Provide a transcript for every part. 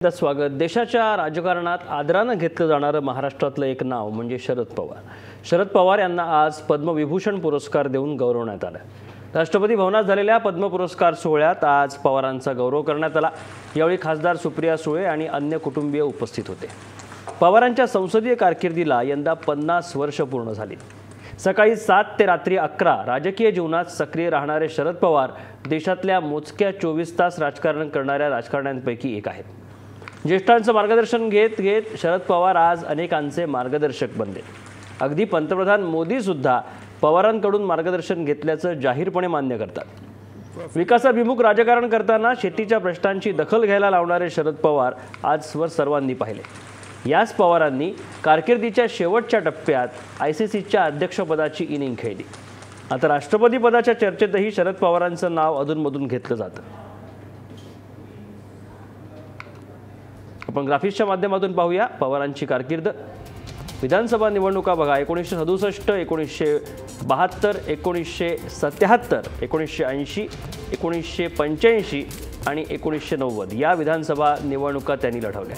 स्वागत। देशाच्या राजकारणात आदराने घेतलं जाणारं महाराष्ट्रातलं एक नाव म्हणजे शरद पवार। शरद पवार यांना आज पद्मविभूषण पुरस्कार देऊन गौरवण्यात आलं। राष्ट्रपती भवनात झालेल्या पद्म पुरस्कार सोहळ्यात आज पवारांचा गौरव करण्यात आला। यावेळी खासदार सुप्रिया सुळे आणि अन्य कुटुंबीय उपस्थित होते। पवारांच्या संसदीय कारकिर्दीला यंदा 50 वर्ष पूर्ण झाली। सकाळी 7 ते रात्री 11 राजकीय जीवनात सक्रिय राहणारे शरद पवार देशातल्या मोजक्या 24 तास राजकारण करणाऱ्या राजकारण्यांपैकी एक आहेत। ज्येष्ठांचं मार्गदर्शन घेत शरद पवार आज अनेकांचे मार्गदर्शक बनले। अगदी पंतप्रधान मोदी सुद्धा पवारांकडून मार्गदर्शन घेतल्याचं जाहीरपणे मान्य करतात। विकासाभिमुख राजकारण करताना शेतीच्या प्रश्नांची दखल घ्यायला लावणारे शरद पवार आज सर्वांनी पाहिले। याच पवारांनी कारकिर्दीच्या शेवटच्या टप्प्यात ICCच्या अध्यक्षपदाची इनिंग खेळली। आता राष्ट्रपती पदाच्या चर्चेतही शरद पवारांचं नाव अधूनमधून घेतलं जातं। आपण ग्राफिक्सच्या माध्यमातून पाहूया पवारांची कारकीर्द। विधानसभा निवडणुका बघा, 1967, 1972, 1977, 1980, 1985 आणि 1990 या विधानसभा निवडणुका त्यांनी लढवल्या।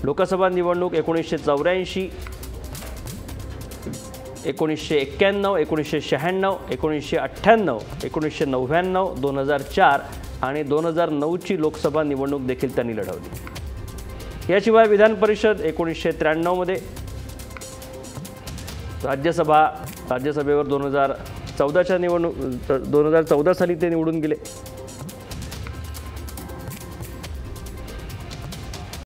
लोकसभा निवडणूक 1984, 1991, 1996, 1998, 1999, 2004 आणि 2009ची लोकसभा निवडणूक देखील त्यांनी लढवली। याशिवाय विधान परिषद 1993 मध्ये, राज्यसभेवर 2014च्या निवडणूक 2014 साली ते निवडून गेले।